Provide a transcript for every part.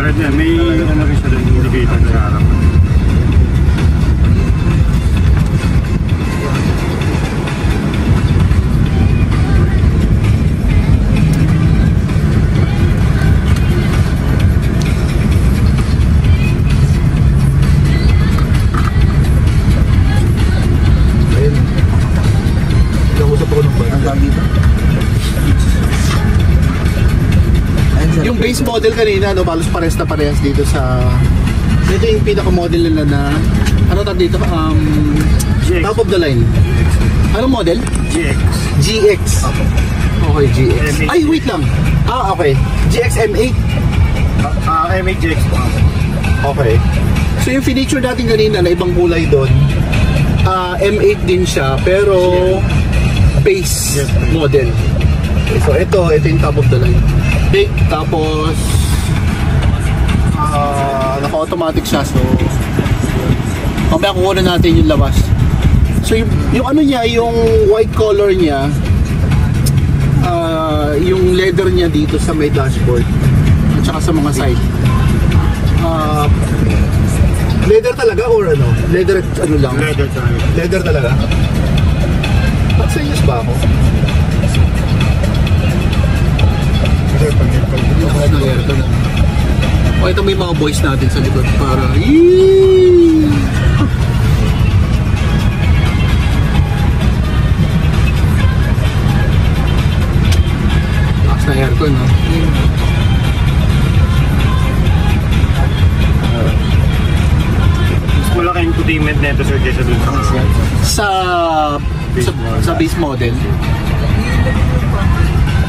Red yan, may ano rin siya doon, indicator sa harap. Yung base model kanina, no, halos parehas na parehas dito sa... Ito yung pinaka-model nila na... Ano tawag dito? Top of the line. Anong model? GX. GX. Okay, GX. Ay, wait lang. Okay. GX M8. M8 GX po. Okay. So yung feature natin kanina na ibang kulay doon, M8 din siya, pero base model. Okay, so ito yung top of the line. Big, tapos naka-automatic siya, so mamaya kukuha natin yung labas. So yung ano niya, yung white color niya, yung leather niya dito sa may dashboard at saka sa mga side, leather talaga or ano? Leather ano lang? Leather talaga. Leather talaga? Pag-serious ba ako? O ito may mga boys natin sa likod para lakas na aircon, no? Mas malaki yung infotainment nito, sir, kaysa dun sa base model.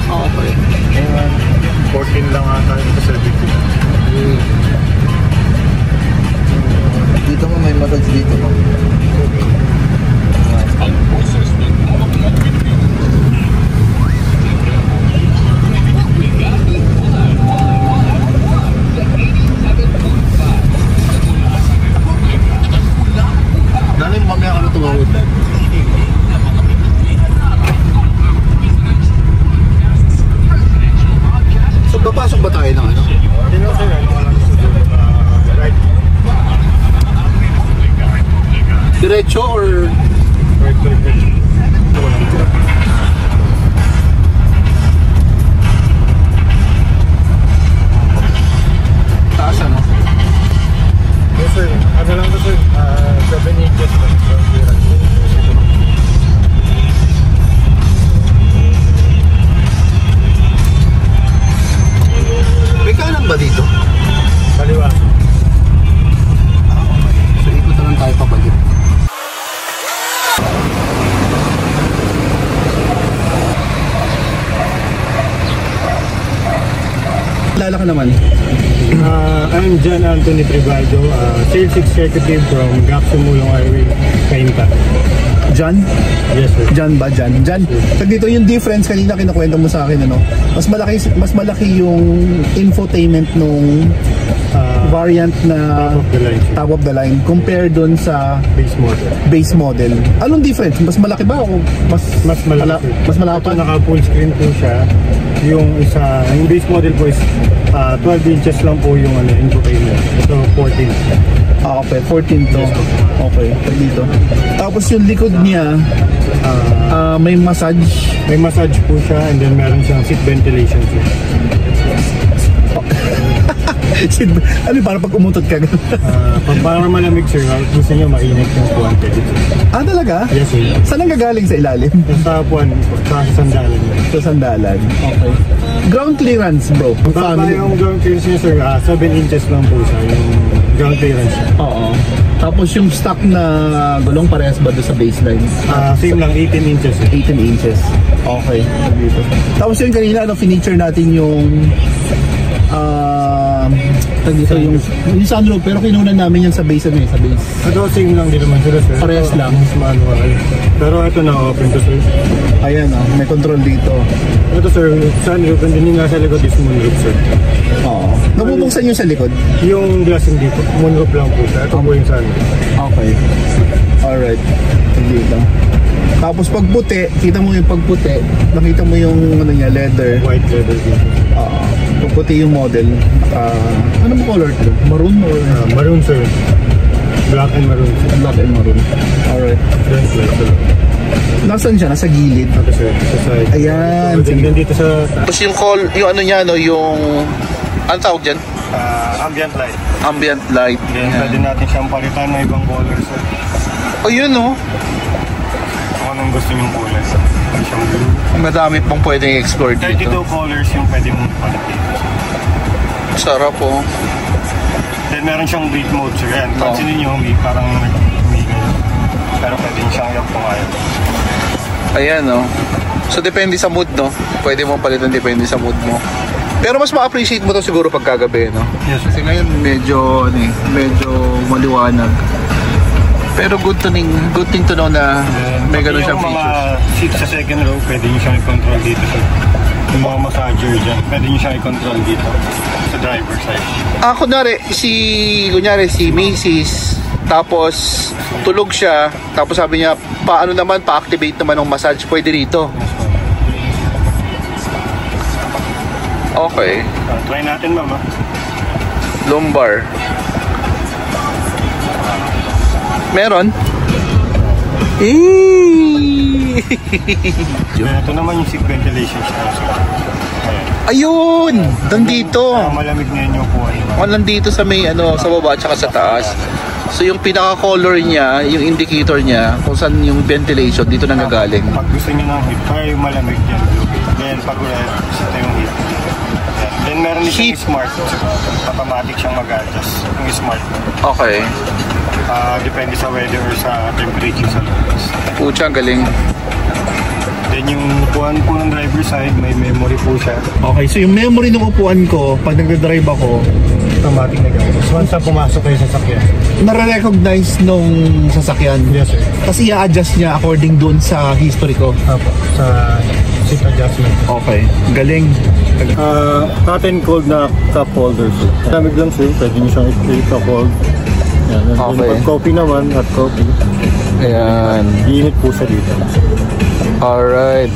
Okay. 14 lang ata yung service. Dito mo may massage dito mo. Nanay mo mamaya ka na tumawid. So papasok ba tayo ng ano? Hindi na sir, right. Diretso or Right. taas ano? Yes sir, ano lang to sir, 7 inches lang. May kanan ba dito? Kaliwa. So ikot na lang tayo pabalik. Lala ka naman. I'm John Anthony Tribaldo, Sales Executive from Gapso Mulong Highway, Cainta. John? Yes sir. John ba? John? John, dito yung difference kanina kinakwento mo sa akin, ano? Mas malaki yung infotainment nung variant na top of the line compared dun sa base model. Anong difference? Mas malaki ba o mas malaki? Mas malaki pa? Ito naka full screen po siya. Yung base model po is 12 inches lang po yung infotainment. Ito 14. Okay, 14 to. Okay, dito. Tapos yung likod niya, may massage. May massage po siya and then meron siyang seat ventilation po. Ano para pag umutot ka? Para malamig sir, gusto nyo mainit yung puwan pwede. Talaga? Yes sir. Saan ang gagaling sa ilalim? Sa puwan, sa sandalan. Sa sandalan. Okay. Ground clearance bro. Yung ground clearance niya sir, 7 inches lang po siya. Yung ground clearance. Oo. Tapos yung stock na gulong parehas ba doon sa baseline? Same lang, 18 inches. 18 inches. Okay. Dito. Tapos yung kanina, feature natin yung yung sunroof, pero kinunan namin yan sa base sa base. Ito same lang din naman sila sir. Parehas lang. Manual. Pero ito na open to sir. Ayan may control dito. Ito sir, sunroof and then yung nasa likod is moonroof sir. Oo. Nabubuksan yung sa likod? Yung glass hindi po. Moonroof lang po siya. Ito po yung sunroof. Okay. Alright. Dito. Tapos pag puti, kita mo yung pagputi, nakita mo yung leather. White leather dito. Oo. Puti yung model. Ano mo color to? Maroon or? Maroon sir. Black and maroon. Black and maroon. Alright. Front light sir. Nasaan siya? Nasa gilid. Ito sir, sa side. Ayan. Dito sa Tapos yung ano niya, no, yung... Ano tawag dyan? ambient light. Ambient light. Then pwede natin siyang palitan ng ibang color sir. O yun, no? Kung anong gusto niyong kulay. Pwede siyang blue. Madami pong pwedeng explore 32 dito. colors yung pwede mong palitin. Sarap po. Then meron siyang beat mode sir. Yan. Oo. Pansinin niyo, parang umigal. Pero pwede siyang yung pumayag. Ayan, no? So, depende sa mood, no? Pwede mong palitan, depende sa mood mo. Pero mas ma-appreciate mo to siguro pag kagabi, no? Yes. Kasi ngayon medyo maliwanag. Pero good thing to know na may ganun siyang Yung mga features. seats sa second row, pwede nyo siyang i-control dito sir. Yung mga massager dyan, pwede nyo siyang i-control dito sa driver side. Kunyari si Macy's, tapos tulog siya, tapos sabi niya, pa-activate naman ng massage, pwede rito. Okay. Try natin mama. Lumbar. Meron? Ito naman yung seat ventilation siya. Ayun! Nandito. Malamig na yun yung upuan. Nandito sa may sa baba at saka sa taas. So yung pinaka-color niya, yung indicator niya, kung saan yung ventilation, dito nanggagaling. Pag gusto nyo ng heat, try yung malamig dyan. Then pag red, ito yung heat. Then meron din siyang smart. Automatic siyang mag-adjust. Yung smart. Okay. Depende sa weather or sa temperature sa labas. Pucha, galing. Then yung upuan po ng driver side, may memory po siya. Okay, so yung memory ng upuan ko, pag nagdadrive ako, Automatic na gano'n. Once na pumasok kayo sa sakyan. nare-recognize nung sasakyan. Yes sir. Tapos i-adjust niya according dun sa history ko. Apo, sa seat adjustment. Okay, galing. Hot and cold na cup holder sir. Lamig lang sir, pwede nyo siyang i-cup hold. Yan. And Okay. then pag coffee naman, hot coffee. Ayan. Iinit po siya dito. Alright.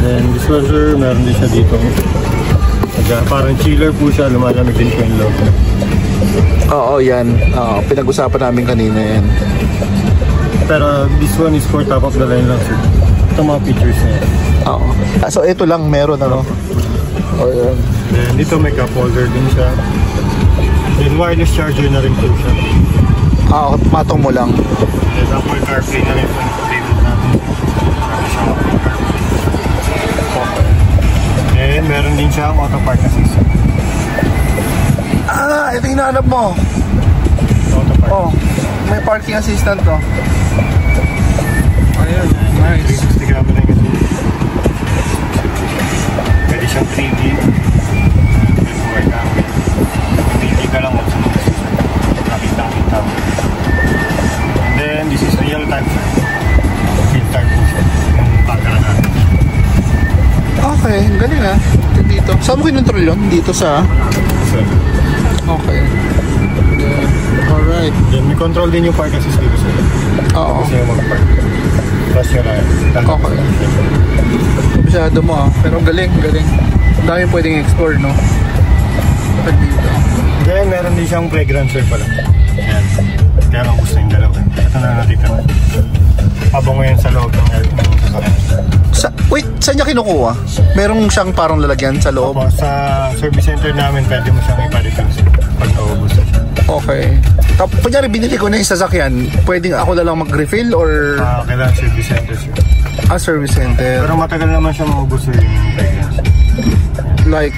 Then this one sir, meron din siya dito. Parang chiller po siya, lumalamig din po yung loob. Oo, yan. Pinag-usapan namin kanina yan. Pero this one is for top of the line lang sir. Ito mga features niya. Oo. So ito lang meron, ano? O yan. Then dito may cup holder din siya. Then wireless charger na rin po siya. Matong mo lang. Then Apple CarPlay na rin po yung table natin. Meron siyang Apple CarPlay. Then meron din siyang auto park assist. Ito yung hinahanap mo. Auto park. Oh, may parking assistant to. Ayan, nice. 360 camera yung kasi. Pwede siyang 3D. Pwede more camera. 3D ka lang sa mga nakita mo. And then this is real time sir. Real time po siya. Yung camera natin. Okay, galing ah. Dito. Saan mo kinontrol yun? Dito sa... Sir. Okay. Alright. Then may control din yung park assist dito sir. Oo. Kasi yung mag-park. Plus yung Okay. Masyado mo ah. Pero galing. Ang dami pwedeng explore, no? Pag dito. Then meron din siyang fragrance sir pala. Ayan. Kaya kung gusto yung dalawa. Ito na nakita mo. Pabango yan sa loob ng sasakyan. Wait, saan niya kinukuha? Merong siyang parang lalagyan sa loob? Opo, sa service center namin pwede mo siyang ipalitan pag naubos siya. Okay. Tapos, kunyari, binili ko na yung sasakyan, pwedeng ako na lang mag-refill or... Kailangan service center sir. Service center. Pero matagal naman siya maubos sir yung fragrance. Like,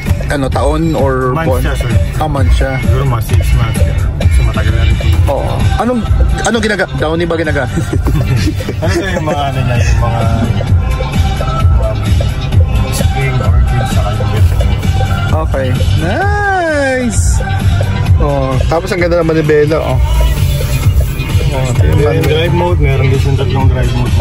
taon or... Months siya sir. Months siya. Siguro mga 6 months ka. So matagal na rin po. Oo. Anong ginagamit? Downy ba ginagamit? Ano to yung mga niya, yung mga spring orchids sa kanyang. Okay. Nice! Tapos ang ganda naman ni Bella, Yung drive mode, meron din siyang tatlong drive mode.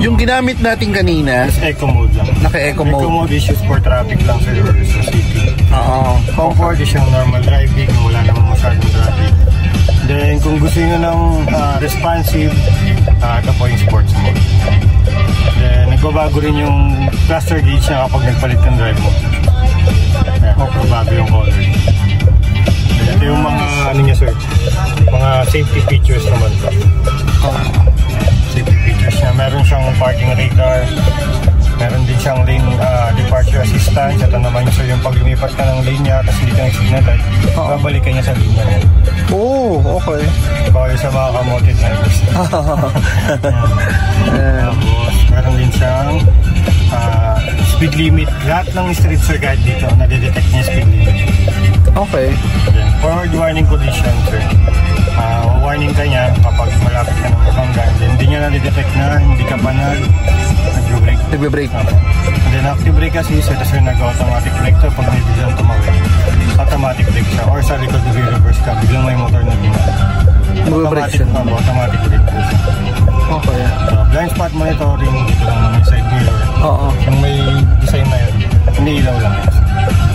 Yung ginamit natin kanina, Eco mode lang. naka-eco mode. Eco mode is used for traffic lang sa city. Oo. Comfort is yung normal driving, wala namang masyadong traffic. Then kung gusto nyo ng responsive, ito po yung sports mode. Then nagbabago rin yung cluster gauge niya kapag nagpalit ng drive mode. distance. Ito naman sir, yung pag lumipas ka ng lane niya, tapos hindi ka nag-signal light, babalikan niya sa linya niya. Oh, okay. Bawal sa mga kamoted drivers. Tapos, meron din siyang speed limit. Lahat ng street sir guide dito, nadedetect niya speed limit. Okay. Then, forward warning condition sir. Warning ka niya kapag malapit ka ng hanggan. Then, hindi niya nadedetect na hindi ka pa nag-brake. Nagbe-brake. And then, active brake kasi sir, tapos nag-automatic brake to pag may biglang tumawid. Automatic brake siya. Or sa likod of reverse ka, biglang may motor na ginagawa. Magbe-brake siya. Automatic brake po siya. Okay. So, blind spot monitoring dito lang ng side mirror. Oo. Kung may design na yun, hindi ilaw lang yun.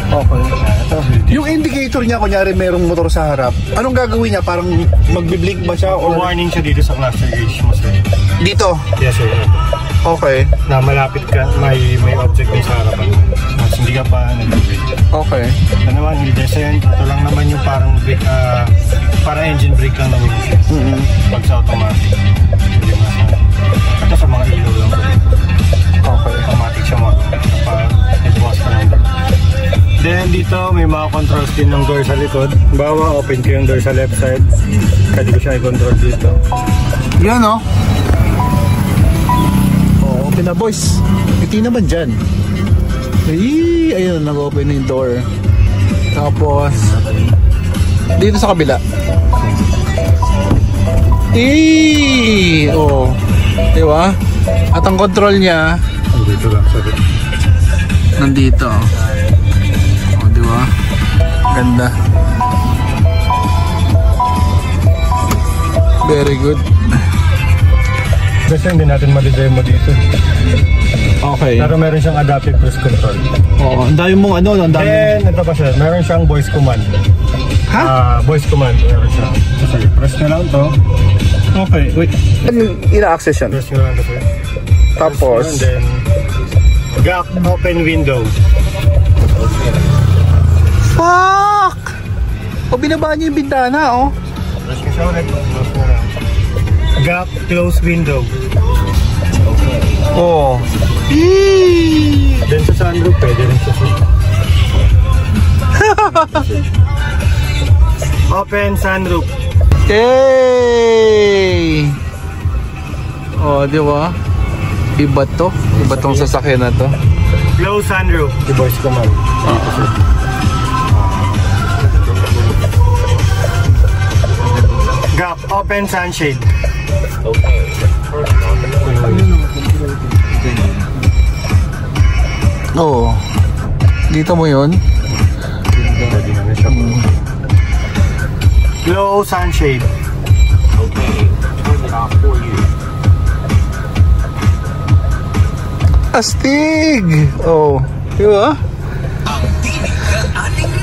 Okay. Ito, Yung indicator niya, kunyari merong motor sa harap, anong gagawin niya? Parang magbi-blink ba siya? o Or warning siya dito sa cluster gauge mo sir. dito? Yes sir. Okay. Na malapit ka, may object din sa harapan. Mas hindi ka pa nag-brake. Okay. Ito naman, descent. Ito lang naman yung parang brake, parang engine brake lang naman yun. Pag sa automatic. Ito sa mga ilaw lang. Okay. Automatic siya mo. Nag-boss ka lang. Then dito may mga controls din ng door sa likod. Bawa, open ko yung door sa left side. Pwede ko siya i-control dito. Yan o. Oh, open na boys. Iti naman dyan. Ay, ayun, nag-open na yung door. Tapos, dito sa kabila. Oh. Diba? At ang control niya, Dito lang, sabi. nandito. Oh, diba? Ganda. Very good. Kasi hindi natin ma-demo dito. Okay. Pero meron siyang adaptive cruise control. Oo, ang dami mong ano, ang dami. Then, ito pa siya, meron siyang voice command. Ha? Voice command, meron siya. Kasi press nyo lang to. Okay, wait. Ina-access yan. Press nyo lang to. Sir. Tapos, And then, gap open window. fuck! O, binaba niya yung bintana, oh. Press nyo siya ulit. Close nyo lang. Gap close window. Oh. Then sa sunroof, pwede rin siya. Open sunroof. Yay! Oh, di ba? Iba to. Iba tong sasakyan na to. Close sunroof. The voice command. Gap open sunshade. Oo. Dito mo yun. Low sunshade. Astig! Oh. Di ba?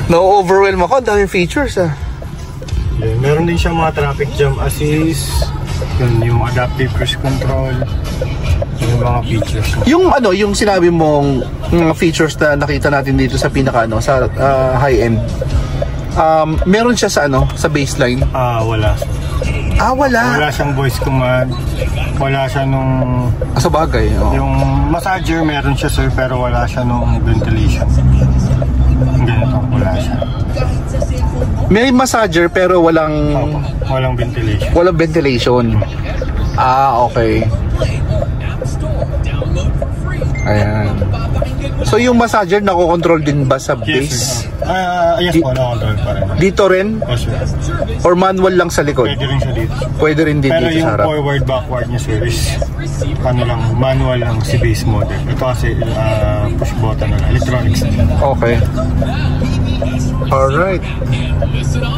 Na-overwhelm ako. Ang daming features, ah. Yeah, meron din siya mga traffic jam assist. Yung adaptive cruise control. Yung mga features. Yung ano, yung sinabi mong mga features na nakita natin dito sa pinaka ano, sa high end. Meron siya sa ano, sa baseline. Wala. Wala. Wala siyang voice command. Wala siya nung Sa bagay, oh. yung massager meron siya sir, pero wala siya nung ventilation. Ganito, wala siya. May massager pero walang Walang ventilation. walang ventilation. Okay. Ayan. So yung massager nako-control din ba sa Yes, base? sir. Yes po, na-control pa rin. Dito rin? Yes, sir. Or manual lang sa likod? Pwede rin siya dito. Pwede rin din Pero dito yung sa harap. forward, backward niya sir is lang, manual lang si base model. Ito kasi push button na electronics. Okay. Alright.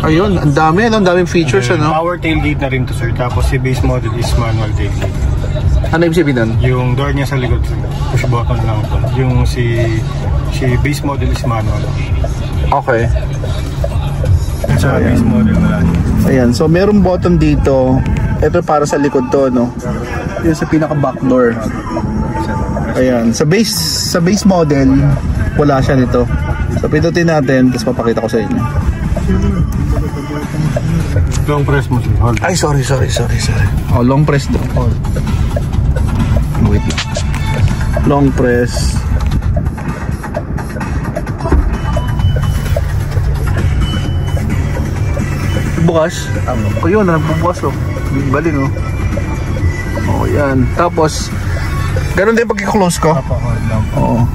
Ayun, ang dami, ang daming features, ano? Power tailgate na rin to sir. Tapos si base model is manual tailgate. Ano yung sabihin nun? Yung door niya sa likod sir, push button lang to. Yung si base model is manual. Okay. Sa base model wala. Ayan, so merong button dito. Ito para sa likod to, no? Yung sa pinaka back door. Ayan, sa base model, wala siya nito. So pindutin natin, tapos papakita ko sa inyo. Long press mo sir. Hold. Ay, sorry. Oh, long press do. Oh. Wait lang. Long press. nagbubukas. O yun, nagbubukas oh. Galing oh. O yan. Tapos, ganun din pag i-close ko. Oo.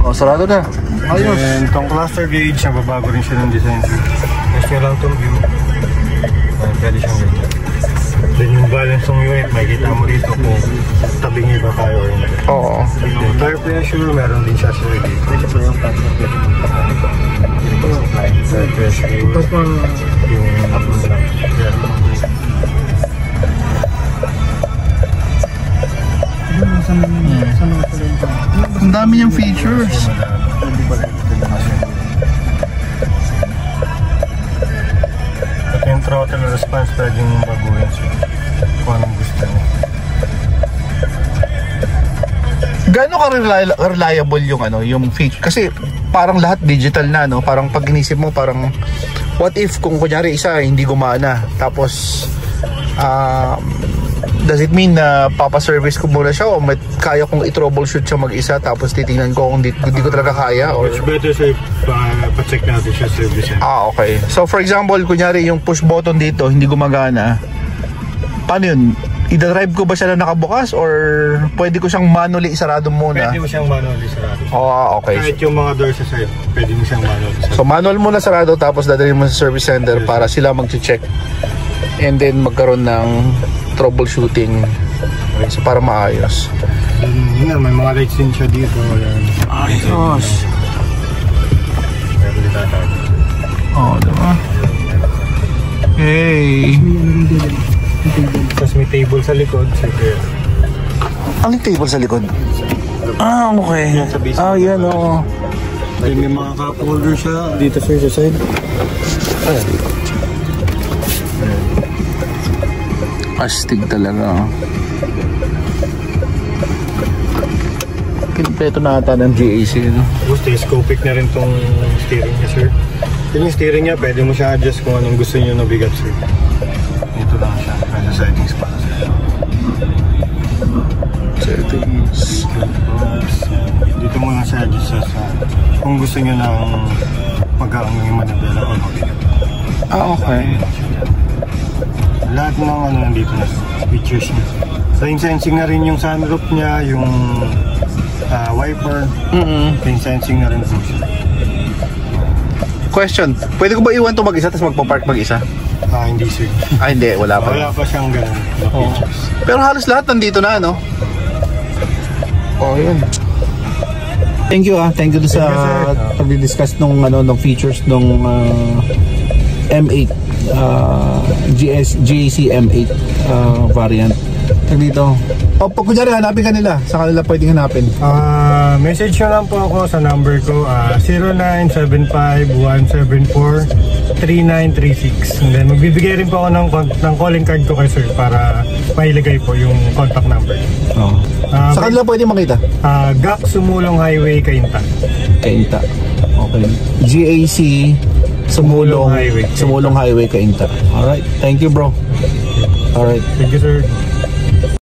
Oh, sarado na. Ayos. And itong cluster gauge, nababago rin siya ng design. Gusto nyo lang itong view. Pwede siyang ganyan. Then yung balance ng unit, makikita mo rito kung tabing iba tayo or hindi. Oo. Yung tire pressure, meron din siya sa dito. Yung tire pressure. Yung Ang dami niyang features. At yung throttle response, pwedeng baguhin siya kung anong gusto niya. Gaano ka reliable yung ano, yung feature? Kasi parang lahat digital na, no? Parang pag inisip mo, parang what if kung kunyari isa hindi gumana, tapos does it mean na papaservice ko muna siya o kaya kong i-troubleshoot siya mag-isa tapos titingnan ko kung hindi ko talaga kaya? Or... It's better sir, pa-check natin siya service. Okay. So for example, kunyari yung push button dito hindi gumagana, paano yun? I-drive ko ba siya na nakabukas or pwede ko siyang manually isarado muna? Pwede mo siyang manually sarado. Okay. Kahit yung mga doors sa side, pwede mo siyang manually sarado. So manual muna sarado tapos dadalhin mo sa service center para sila mag-check and then magkaroon ng troubleshooting so para maayos. Yun nga, may mga lights din siya dito. Ayos. Pero dito tayo. Diba? Hey. Tapos may table sa likod. Sige. Ang table sa likod? Okay. Yan sa base. Yan oo. Then may mga cup holder siya dito sir sa side. Astig talaga. Kompleto na ata ng GAC, no? Tapos telescopic na rin tong steering niya sir. Yung steering niya, pwede mo siya adjust kung anong gusto niyo na bigat sir. Ito lang siya. Kaya settings para sir. Settings. Dito mo na siya adjust sa kung gusto niyo ng mag-aang yung manabela o mabigat. Okay. Lahat ng ano nandito na features niya. Rain sensing na rin yung sunroof niya, yung wiper. Rain sensing na rin po siya. Question, pwede ko ba iwan to mag-isa tapos magpa-park mag-isa? Hindi sir. Hindi, wala pa. Wala pa siyang ganun na features. Pero halos lahat nandito na, no? Yun. Thank you Thank you sa pag-discuss nung features nung M8 GAC M8 variant. Dito. Pag kunyari hanapin ka nila, sa kanila pwedeng hanapin. Message nyo lang po ako sa number ko 0975-174-3936. And then magbibigay rin po ako ng calling card ko kay sir para mailagay po yung contact number. Sa kanila pwedeng makita? GAC Sumulong Highway, Cainta. Cainta. Okay. GAC Sumulong Highway, Cainta. Alright. Thank you bro. Alright. Thank you sir.